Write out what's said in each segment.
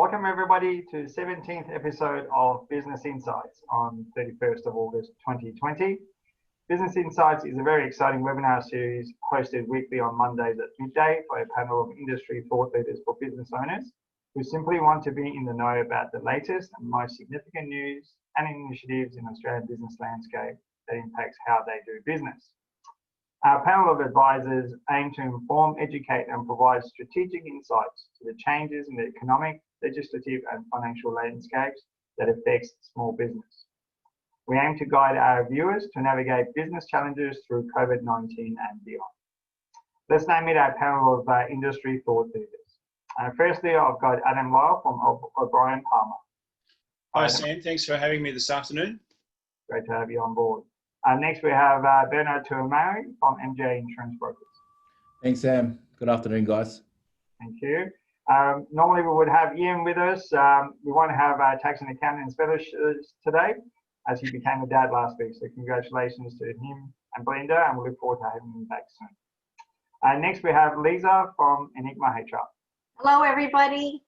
Welcome everybody to the 17th episode of Business Insights on 31st of August 2020. Business Insights is a very exciting webinar series hosted weekly on Mondays at midday by a panel of industry thought leaders for business owners who simply want to be in the know about the latest and most significant news and initiatives in Australian business landscape that impacts how they do business. Our panel of advisors aim to inform, educate and provide strategic insights to the changes in the economic, legislative and financial landscapes that affects small business. We aim to guide our viewers to navigate business challenges through COVID-19 and beyond. Let's now meet our panel of industry thought leaders. Firstly, I've got Adam Lysle from O'Brien Palmer. Hi Sam, thanks for having me this afternoon. Great to have you on board. Next we have Bernard Tuaima from MJ Insurance Brokers. Thanks Sam. Good afternoon guys. Thank you. Normally we would have Ian with us. We won't have tax and accounting specialists today as he became a dad last week. So congratulations to him and Belinda, and we look forward to having him back soon. Next we have Liza from Enigma HR. Hello everybody.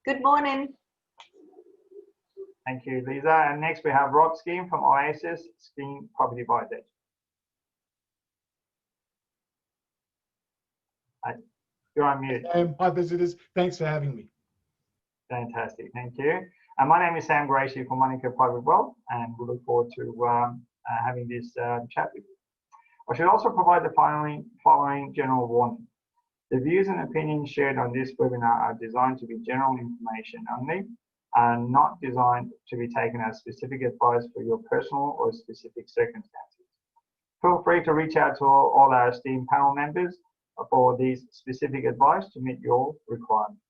Good morning. Thank you, Liza. And next we have Rob Skeen from Oasis, Skeen Property Advisors. You're on mute. Hi visitors, thanks for having me. Fantastic, thank you. My name is Sam Gracie from Monica Private Wealth, and we look forward to having this chat with you. I should also provide the following general warning. The views and opinions shared on this webinar are designed to be general information only, and not designed to be taken as specific advice for your personal or specific circumstances. Feel free to reach out to all our esteemed panel members for these specific advice to meet your requirements.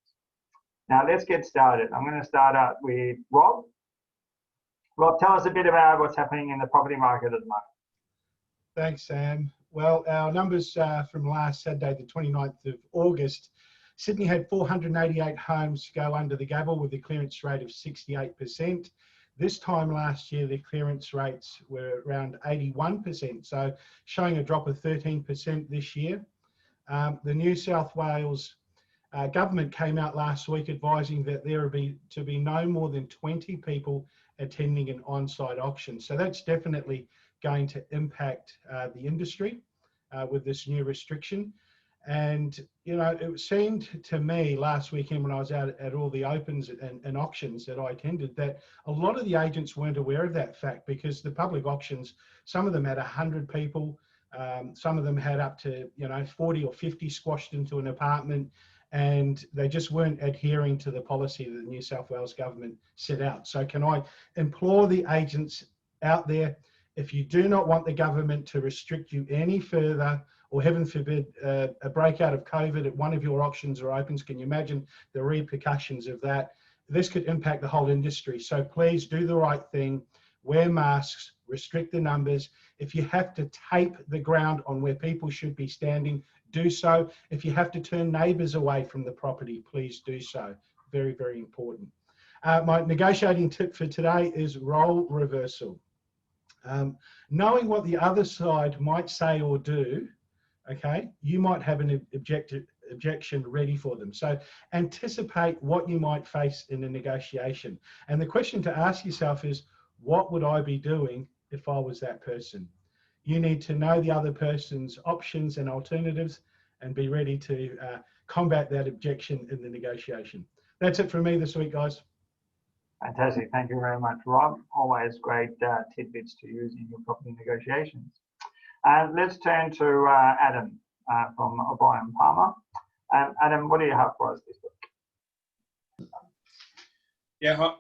Now let's get started. I'm going to start out with Rob. Rob, tell us a bit about what's happening in the property market at the moment. Thanks Sam. Well, our numbers from last Saturday, the 29th of August, Sydney had 488 homes go under the gavel with a clearance rate of 68%. This time last year, the clearance rates were around 81%, so showing a drop of 13% this year. The New South Wales government came out last week advising that there will to be no more than 20 people attending an on-site auction. So that's definitely going to impact the industry with this new restriction. And, you know, it seemed to me last weekend when I was out at all the opens and auctions that I attended that a lot of the agents weren't aware of that fact, because the public auctions, some of them had 100 people, some of them had up to, 40 or 50 squashed into an apartment, and they just weren't adhering to the policy that the New South Wales government set out. So can I implore the agents out there, if you do not want the government to restrict you any further, or heaven forbid, a breakout of COVID at one of your auctions or opens, can you imagine the repercussions of that? This could impact the whole industry. So please do the right thing, wear masks, restrict the numbers. If you have to tape the ground on where people should be standing, do so. If you have to turn neighbours away from the property, please do so. Very, very important. My negotiating tip for today is role reversal. Knowing what the other side might say or do, okay, you might have an objection ready for them. So anticipate what you might face in a negotiation. And the question to ask yourself is, what would I be doing if I was that person? You need to know the other person's options and alternatives and be ready to combat that objection in the negotiation. That's it from me this week, guys. Fantastic. Thank you very much, Rob. Always great tidbits to use in your property negotiations. Let's turn to Adam from O'Brien Palmer. Adam, what do you have for us this week? Yeah,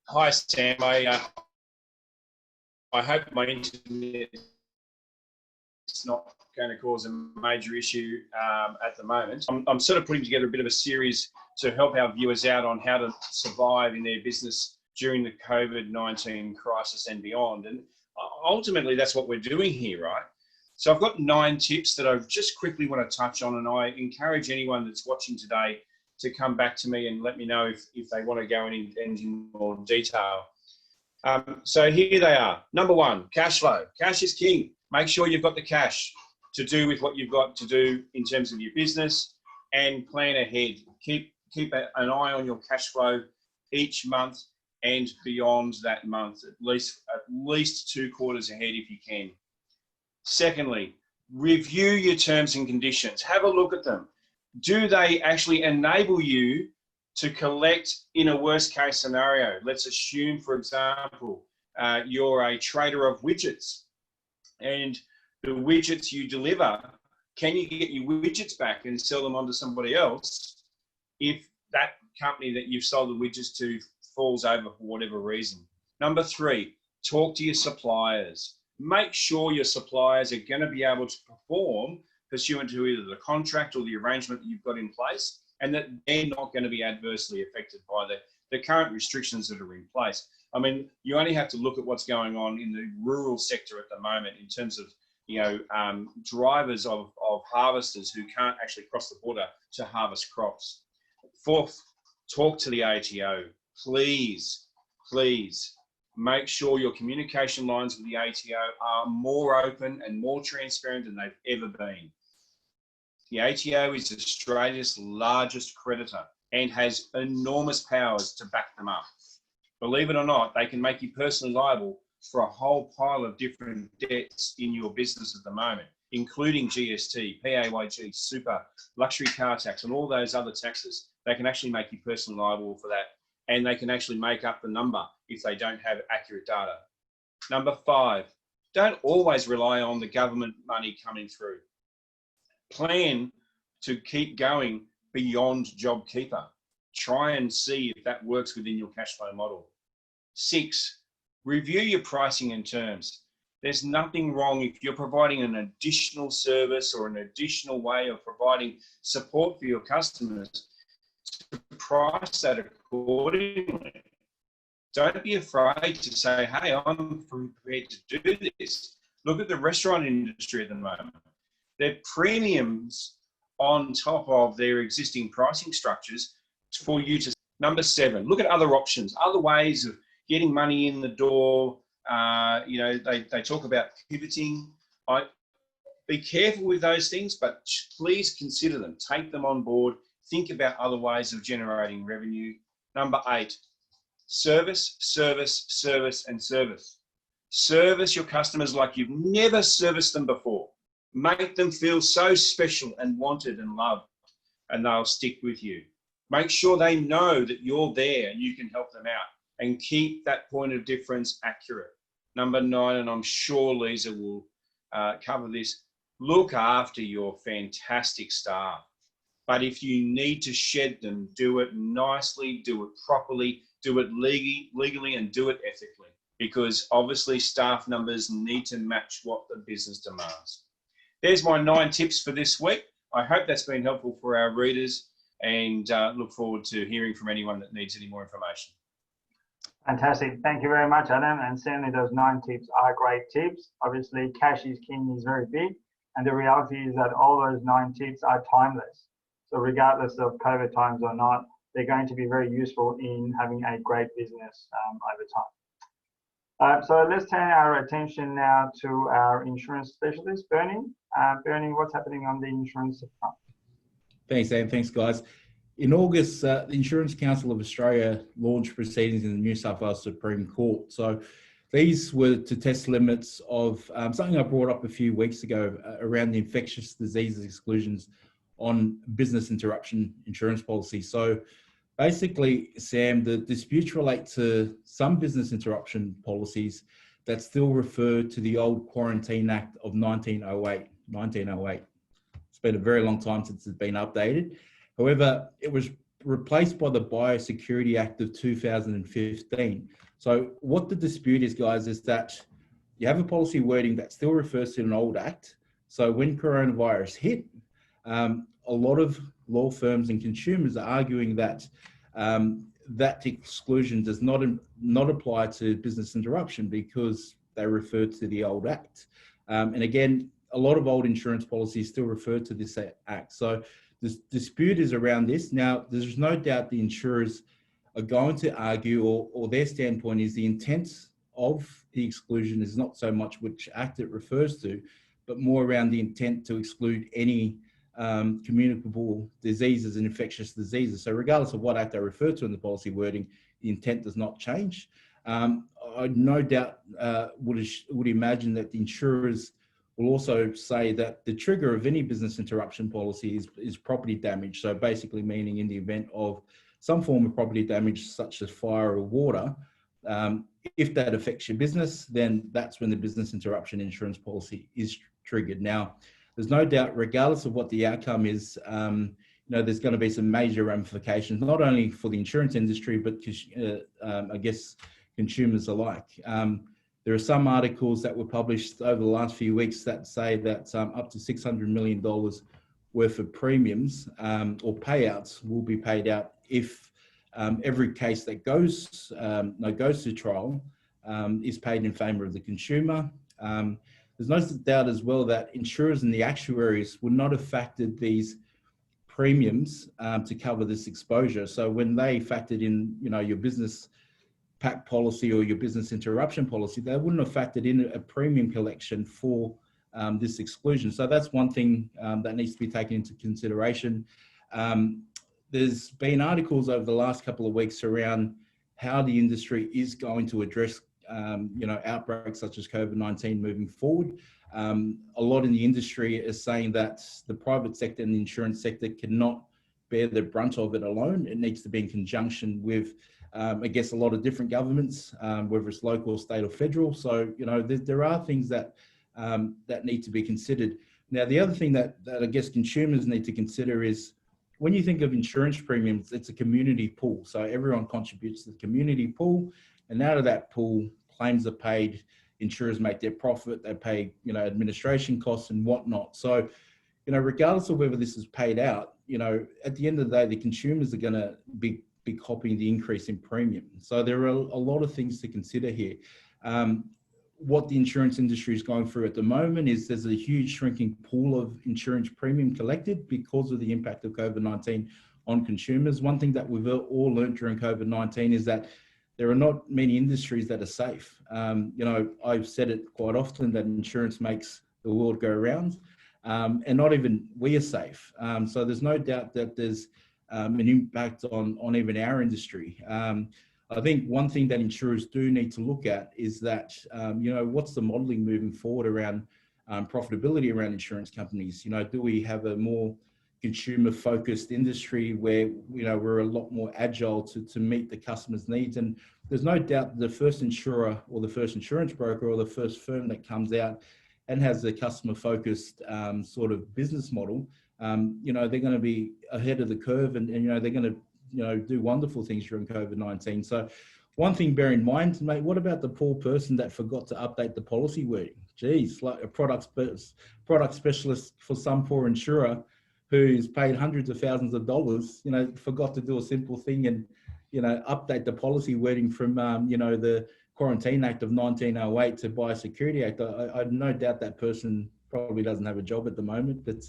hi Sam. I hope my internet is not going to cause a major issue at the moment. I'm sort of putting together a bit of a series to help our viewers out on how to survive in their business during the COVID-19 crisis and beyond. And ultimately, that's what we're doing here, right? So I've got 9 tips that I just quickly want to touch on, and I encourage anyone that's watching today to come back to me and let me know if they want to go in more detail. So here they are. Number 1, cash flow. Cash is king. Make sure you've got the cash to do with what you've got to do in terms of your business, and plan ahead. Keep keep an eye on your cash flow each month and beyond that month, at least 2 quarters ahead if you can. Secondly, review your terms and conditions. Have a look at them. Do they actually enable you to collect in a worst case scenario? Let's assume, for example, you're a trader of widgets, and the widgets you deliver, can you get your widgets back and sell them on to somebody else if that company that you've sold the widgets to falls over for whatever reason? Number 3, talk to your suppliers. Make sure your suppliers are going to be able to perform pursuant to either the contract or the arrangement that you've got in place, and that they're not going to be adversely affected by the current restrictions that are in place. I mean, you only have to look at what's going on in the rural sector at the moment in terms of, drivers of harvesters who can't actually cross the border to harvest crops. 4th, talk to the ATO. Please make sure your communication lines with the ATO are more open and more transparent than they've ever been. The ATO is Australia's largest creditor and has enormous powers to back them up. Believe it or not, they can make you personally liable for a whole pile of different debts in your business at the moment, including GST, PAYG, super, luxury car tax, and all those other taxes. They can actually make you personally liable for that, and they can actually make up the number if they don't have accurate data. Number 5, don't always rely on the government money coming through. Plan to keep going beyond JobKeeper. Try and see if that works within your cash flow model. 6, review your pricing and terms. There's nothing wrong if you're providing an additional service or an additional way of providing support for your customers to price that accordingly. Don't be afraid to say, hey, I'm prepared to do this. Look at the restaurant industry at the moment. Their premiums on top of their existing pricing structures for you to. Number 7, look at other options, other ways of getting money in the door. They talk about pivoting. Be careful with those things, but please consider them. Take them on board. Think about other ways of generating revenue. Number 8, service, service, service, and service. Service your customers like you've never serviced them before. Make them feel so special and wanted and loved, and they'll stick with you. Make sure they know that you're there and you can help them out, and keep that point of difference accurate. Number 9, and I'm sure Liza will cover this, look after your fantastic staff. But if you need to shed them, do it nicely, do it properly, do it legally, and do it ethically, because obviously staff numbers need to match what the business demands. There's my 9 tips for this week. I hope that's been helpful for our readers, and look forward to hearing from anyone that needs any more information. Fantastic. Thank you very much, Adam. And certainly those 9 tips are great tips. Obviously, cash is king is very big. And the reality is that all those 9 tips are timeless. So regardless of COVID times or not, they're going to be very useful in having a great business over time. So let's turn our attention now to our insurance specialist, Bernie. Bernie, what's happening on the insurance front? Thanks, Sam. Thanks, guys. In August, the Insurance Council of Australia launched proceedings in the New South Wales Supreme Court. So these were to test limits of something I brought up a few weeks ago around the infectious diseases exclusions on business interruption insurance policies. So basically, Sam, the disputes relate to some business interruption policies that still refer to the old Quarantine Act of 1908. It's been a very long time since it's been updated. However, it was replaced by the Biosecurity Act of 2015. So what the dispute is, guys, is that you have a policy wording that still refers to an old act. So when coronavirus hit, a lot of law firms and consumers are arguing that that exclusion does not apply to business interruption because they refer to the old act. And again, a lot of old insurance policies still refer to this act. So the dispute is around this. Now, there's no doubt the insurers are going to argue, or their standpoint is the intent of the exclusion is not so much which act it refers to, but more around the intent to exclude any communicable diseases and infectious diseases. So regardless of what act they refer to in the policy wording, the intent does not change. I no doubt would imagine that the insurers will also say that the trigger of any business interruption policy is property damage. So basically meaning in the event of some form of property damage, such as fire or water, if that affects your business, then that's when the business interruption insurance policy is triggered. Now, there's no doubt, regardless of what the outcome is, there's going to be some major ramifications, not only for the insurance industry, but I guess consumers alike. There are some articles that were published over the last few weeks that say that up to $600 million worth of premiums or payouts will be paid out if every case that goes to trial is paid in favour of the consumer. There's no doubt as well that insurers and the actuaries would not have factored these premiums to cover this exposure. So when they factored in, your business pack policy or your business interruption policy, they wouldn't have factored in a premium collection for this exclusion. So that's one thing that needs to be taken into consideration. There's been articles over the last couple of weeks around how the industry is going to address outbreaks such as COVID-19 moving forward. A lot in the industry is saying that the private sector and the insurance sector cannot bear the brunt of it alone. It needs to be in conjunction with, I guess, a lot of different governments, whether it's local, state or federal. So, there are things that need to be considered. Now, the other thing that I guess consumers need to consider is when you think of insurance premiums, it's a community pool. So everyone contributes to the community pool, and out of that pool, claims are paid, insurers make their profit, they pay, administration costs and whatnot. So, regardless of whether this is paid out, at the end of the day, the consumers are going to be copying the increase in premium. So there are a lot of things to consider here. What the insurance industry is going through at the moment is there's a huge shrinking pool of insurance premium collected because of the impact of COVID-19 on consumers. One thing that we've all learned during COVID-19 is that there are not many industries that are safe. I've said it quite often that insurance makes the world go round, and not even we are safe. So there's no doubt that there's an impact on even our industry. I think one thing that insurers do need to look at is that, what's the modelling moving forward around profitability around insurance companies? Do we have a more consumer-focused industry where, we're a lot more agile to meet the customer's needs? And there's no doubt the first insurer or the first insurance broker or the first firm that comes out and has a customer-focused sort of business model, they're going to be ahead of the curve and they're going to do wonderful things during COVID-19. So one thing bear in mind, mate, what about the poor person that forgot to update the policy wording? Geez, like a product specialist for some poor insurer who's paid hundreds of thousands of dollars, forgot to do a simple thing and, update the policy wording from, the Quarantine Act of 1908 to Biosecurity Act. I no doubt that person probably doesn't have a job at the moment. But,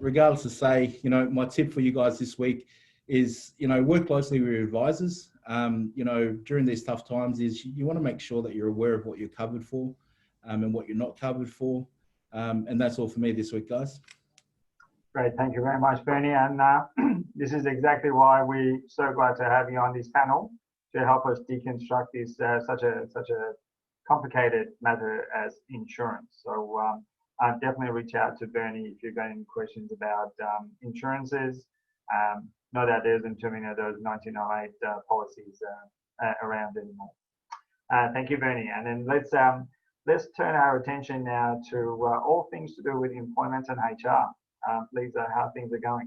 regardless of say, my tip for you guys this week is, work closely with your advisors. During these tough times is you want to make sure that you're aware of what you're covered for and what you're not covered for. And that's all for me this week, guys. Great, thank you very much, Bernie. And this is exactly why we're so glad to have you on this panel to help us deconstruct this such a complicated matter as insurance. So definitely reach out to Bernie if you've got any questions about insurances. No doubt there isn't too many of those 1908 policies around anymore. Thank you, Bernie. And then let's turn our attention now to all things to do with employment and HR. Liza, how things are going?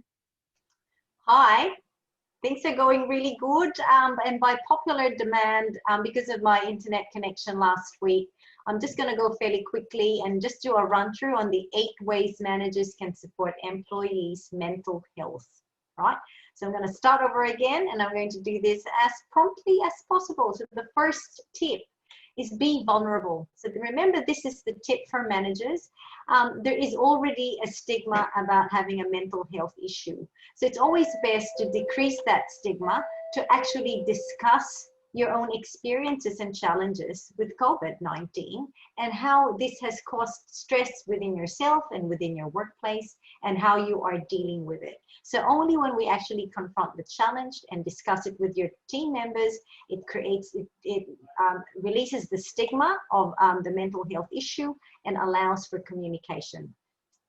Hi, things are going really good. And by popular demand, because of my internet connection last week, I'm just going to go fairly quickly and just do a run through on the 8 ways managers can support employees' mental health, right? So I'm going to start over again, and I'm going to do this as promptly as possible. So the first tip is be vulnerable. So remember, this is the tip for managers. There is already a stigma about having a mental health issue. So it's always best to decrease that stigma, to actually discuss your own experiences and challenges with COVID-19 and how this has caused stress within yourself and within your workplace, and how you are dealing with it. So only when we actually confront the challenge and discuss it with your team members, it releases the stigma of the mental health issue and allows for communication.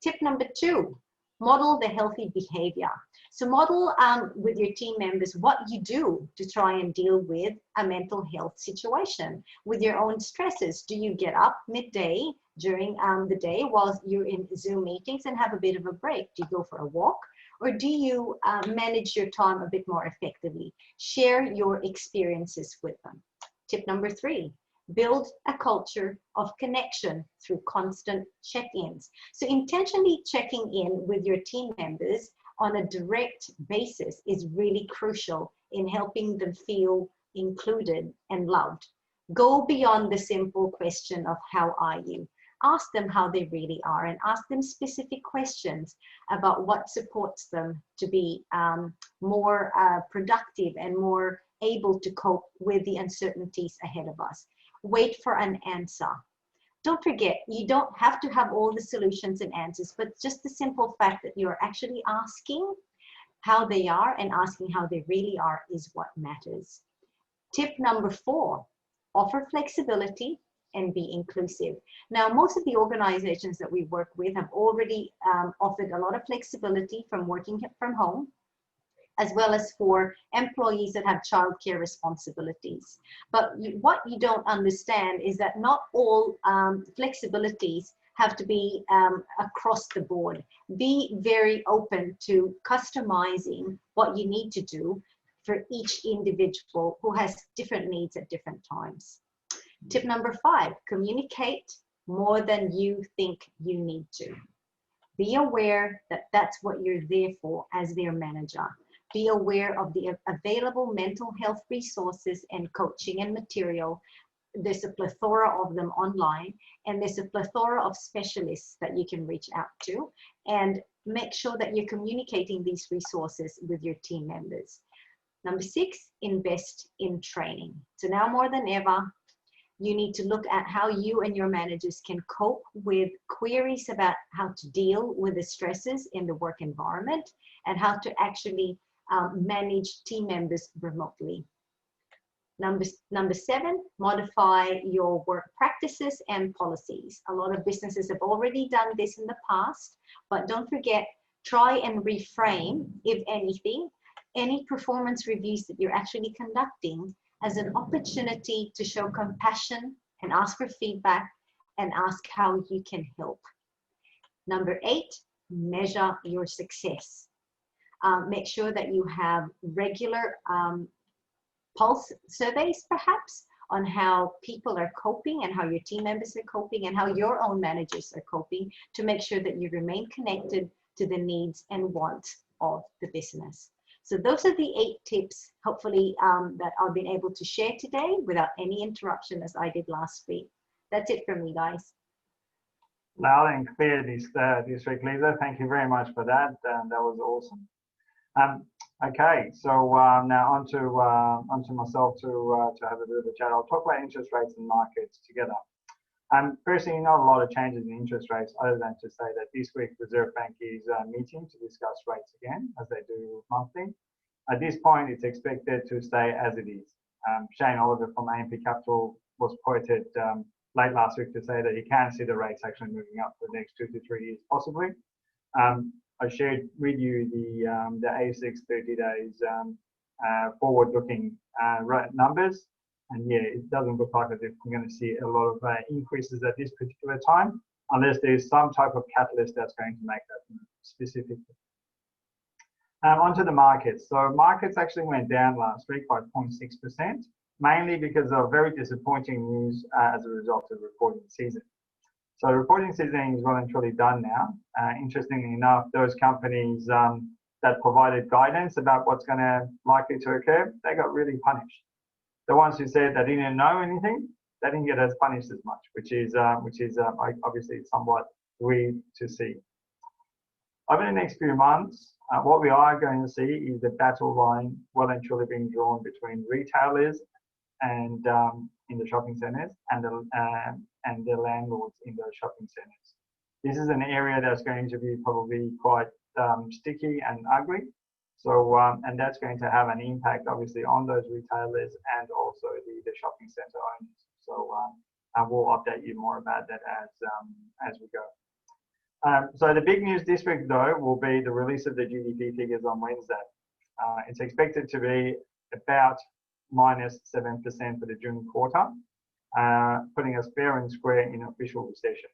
Tip number 2, model the healthy behavior. So model with your team members what you do to try and deal with a mental health situation with your own stresses. Do you get up midday during the day while you're in Zoom meetings and have a bit of a break? Do you go for a walk? Or do you manage your time a bit more effectively? Share your experiences with them. Tip number 3, build a culture of connection through constant check-ins. So intentionally checking in with your team members on a direct basis is really crucial in helping them feel included and loved. Go beyond the simple question of how are you? Ask them how they really are and ask them specific questions about what supports them to be more productive and more able to cope with the uncertainties ahead of us. Wait for an answer. Don't forget, you don't have to have all the solutions and answers, but just the simple fact that you're actually asking how they are and asking how they really are is what matters. Tip number 4, offer flexibility and be inclusive. Now, most of the organizations that we work with have already offered a lot of flexibility from working from home, as well as for employees that have childcare responsibilities. But what you don't understand is that not all flexibilities have to be across the board. Be very open to customizing what you need to do for each individual who has different needs at different times. Tip number 5, communicate more than you think you need to. Be aware that that's what you're there for as their manager. Be aware of the available mental health resources and coaching and material. There's a plethora of them online, and there's a plethora of specialists that you can reach out to, and make sure that you're communicating these resources with your team members. Number 6, invest in training. So now more than ever, you need to look at how you and your managers can cope with queries about how to deal with the stresses in the work environment and how to actually manage team members remotely. Number 7, modify your work practices and policies. A lot of businesses have already done this in the past, but don't forget, try and reframe, if anything, any performance reviews that you're actually conducting as an opportunity to show compassion and ask for feedback and ask how you can help. Number 8, measure your success. Make sure that you have regular pulse surveys, perhaps, on how people are coping and how your team members are coping and how your own managers are coping, to make sure that you remain connected to the needs and wants of the business. So those are the 8 tips, hopefully, that I've been able to share today without any interruption, as I did last week. That's it from me, guys. Loud and clear this week, Liza. Thank you very much for that. That was awesome. Okay, so now onto myself to have a bit of a chat. I'll talk about interest rates and markets together. Firstly, not a lot of changes in interest rates, other than to say that this week Reserve Bank is meeting to discuss rates again, as they do monthly. At this point, it's expected to stay as it is. Shane Oliver from AMP Capital was quoted late last week to say that you can see the rates actually moving up for the next 2 to 3 years, possibly. I shared with you the ASX 30 days forward-looking numbers. And yeah, it doesn't look like as if we're going to see a lot of increases at this particular time, unless there's some type of catalyst that's going to make that move specifically. Onto the markets. So markets actually went down last week by 0.6%, mainly because of very disappointing news as a result of reporting season. So reporting season is well and truly done now. Interestingly enough, those companies that provided guidance about what's going to likely to occur, they got really punished. The ones who said they didn't know anything, they didn't get as punished as much, which is obviously somewhat weird to see. Over the next few months, what we are going to see is the battle line well and truly being drawn between retailers and in the shopping centres and the landlords in those shopping centres. this is an area that's going to be probably quite sticky and ugly. So, and that's going to have an impact, obviously, on those retailers and also the shopping centre owners. So, and we'll update you more about that as we go. So the big news this week, though, will be the release of the GDP figures on Wednesday. It's expected to be about -7% for the June quarter, putting us fair and square in official recession,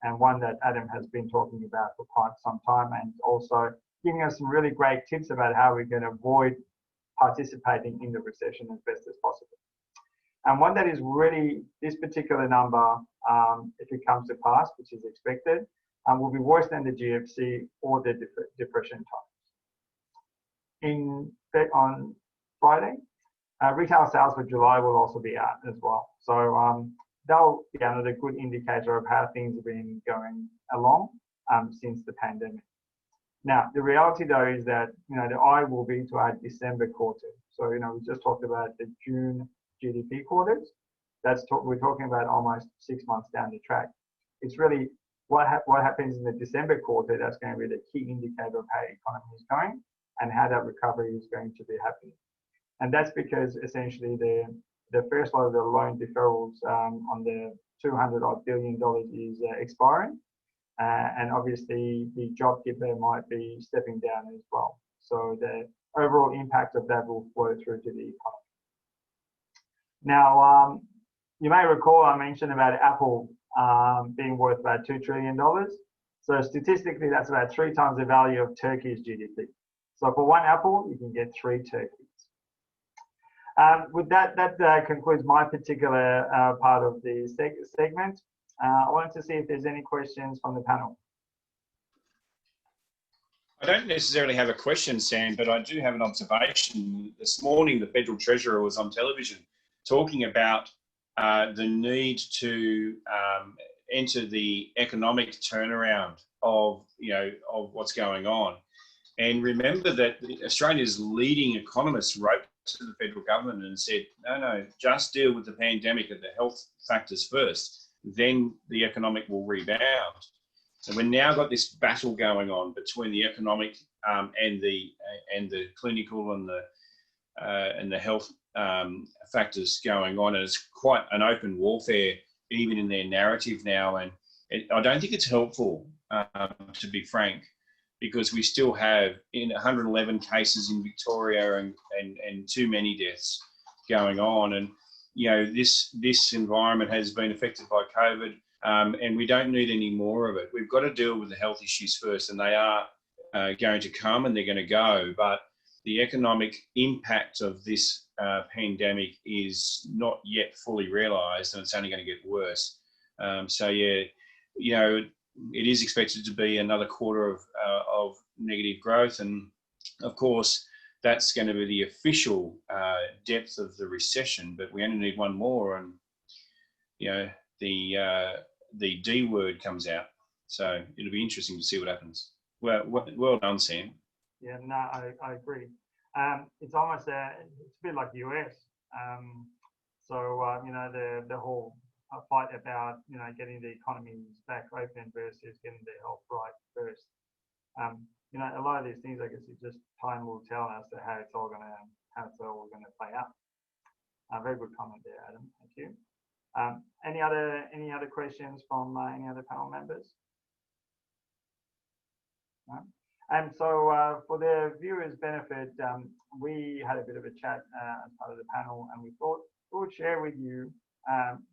and one that Adam has been talking about for quite some time, and also giving us some really great tips about how we can avoid participating in the recession as best as possible. And one that is really, this particular number, if it comes to pass, which is expected, will be worse than the GFC or the depression times. On Friday, retail sales for July will also be out as well. So they'll be another good indicator of how things have been going along since the pandemic. Now, the reality though is that, the eye will be to our December quarter. So, we just talked about the June GDP quarters. We're talking about almost 6 months down the track. It's really what happens in the December quarter that's going to be the key indicator of how the economy is going and how that recovery is going to be happening. And that's because essentially the first lot of the loan deferrals on the $200 billion is expiring. And obviously the JobKeeper might be stepping down as well. So the overall impact of that will flow through to the economy. Now, you may recall I mentioned about Apple being worth about $2 trillion. So statistically, that's about 3 times the value of Turkey's GDP. So for one apple, you can get 3 turkeys. With that concludes my particular part of the segment. I wanted to see if there's any questions from the panel. I don't necessarily have a question, Sam, but I do have an observation. This morning, the Federal Treasurer was on television talking about the need to enter the economic turnaround of what's going on. And remember that Australia's leading economists wrote to the federal government and said, no, just deal with the pandemic and the health factors first, then the economic will rebound. So we've now got this battle going on between the economic and the clinical and the health factors going on, and it's quite an open warfare even in their narrative now. And I don't think it's helpful, to be frank, because we still have 111 cases in Victoria and too many deaths going on. And this environment has been affected by COVID, and we don't need any more of it. We've got to deal with the health issues first, and they are going to come and they're going to go. But the economic impact of this pandemic is not yet fully realised, and it's only going to get worse. It is expected to be another quarter of negative growth, and of course that's going to be the official depth of the recession. But we only need one more, and the D word comes out. So it'll be interesting to see what happens. Well done, Sam. Yeah, no, I agree. It's almost it's a bit like the US. The whole fight about getting the economies back open versus getting the health right first. A lot of these things, I guess, it's just time will tell as to how it's all gonna play out. Very good comment there, Adam. Thank you. Any other questions from any other panel members? No? And so for the viewers' benefit, we had a bit of a chat as part of the panel, and we thought we would share with you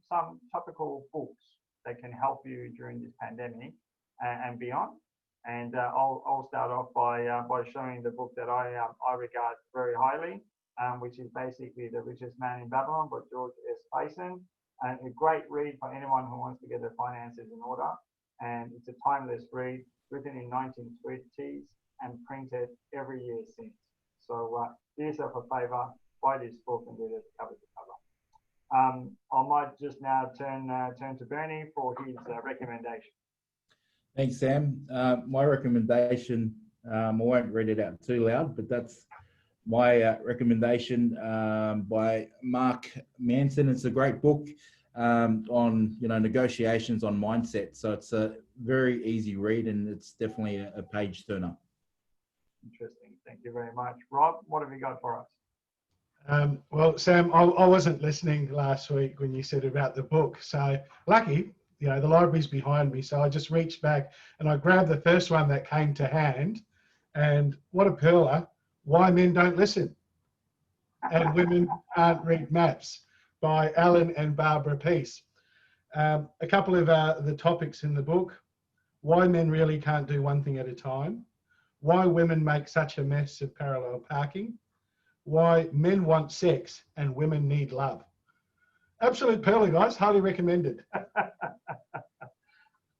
some topical books that can help you during this pandemic and beyond. And I'll start off by showing the book that I regard very highly, which is basically The Richest Man in Babylon by George S. Payson. And a great read for anyone who wants to get their finances in order. And it's a timeless read, written in 1920s and printed every year since. So do yourself a favour, buy this book and read it cover to cover. I might just now turn to Bernie for his recommendation. Thanks, Sam. My recommendation, I won't read it out too loud, but that's my recommendation by Mark Manson. It's a great book. on negotiations, on mindset. So it's a very easy read, and it's definitely a page turner. Interesting. Thank you very much. Rob, what have you got for us? Well, Sam, I wasn't listening last week when you said about the book. So lucky, the library's behind me. So I just reached back and I grabbed the first one that came to hand. And what a pearler, Why Men Don't Listen and Women Can't Read Maps by Alan and Barbara Peace. A couple of the topics in the book: why men really can't do one thing at a time, why women make such a mess of parallel parking, why men want sex and women need love. Absolute pearler, guys. Highly recommended.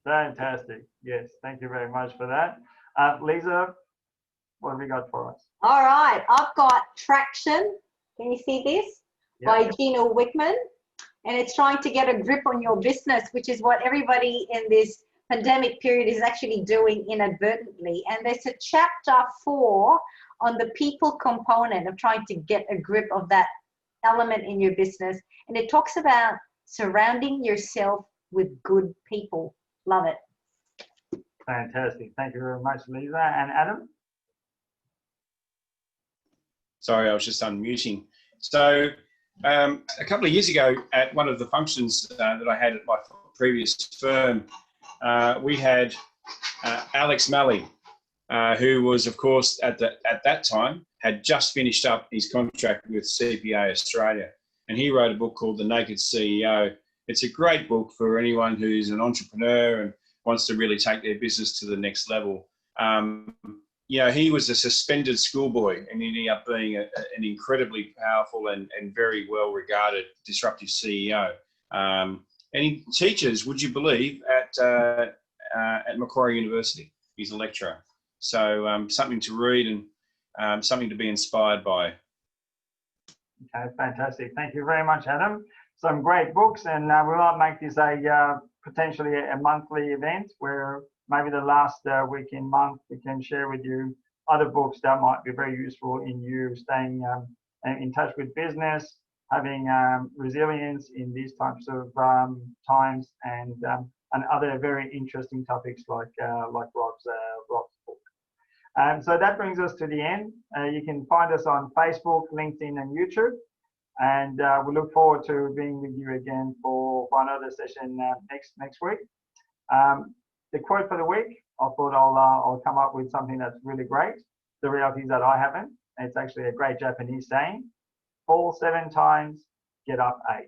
Fantastic. Yes, thank you very much for that. Liza, what have you got for us? All right, I've got Traction. Can you see this? Yep. By Gina Wickman. And it's trying to get a grip on your business, which is what everybody in this pandemic period is actually doing inadvertently. And there's a chapter 4 on the people component of trying to get a grip of that element in your business. And it talks about surrounding yourself with good people. Love it. Fantastic. Thank you very much, Liza. And Adam? Sorry, I was just unmuting. So a couple of years ago at one of the functions that I had at my previous firm, we had Alex Malley, who was, of course, at that time, had just finished up his contract with CPA Australia. And he wrote a book called The Naked CEO. It's a great book for anyone who's an entrepreneur and wants to really take their business to the next level. He was a suspended schoolboy and ended up being an incredibly powerful and very well-regarded disruptive CEO. And he teaches, would you believe, at Macquarie University. He's a lecturer. So something to read and something to be inspired by. Okay, fantastic. Thank you very much, Adam. Some great books, and we might make this potentially a monthly event where maybe the last week in month we can share with you other books that might be very useful in you staying in touch with business, having resilience in these types of times, and other very interesting topics like Rob's book. So that brings us to the end. You can find us on Facebook, LinkedIn, and YouTube. And we look forward to being with you again for another session next week. The quote for the week, I thought I'll come up with something that's really great. The reality is that I haven't. It's actually a great Japanese saying: fall 7 times, get up 8.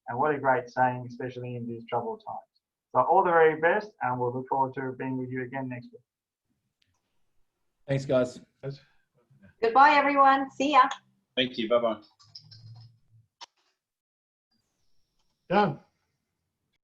And what a great saying, especially in these troubled times. So all the very best, and we'll look forward to being with you again next week. Thanks, guys. Goodbye, everyone. See ya. Thank you. Bye-bye. Done.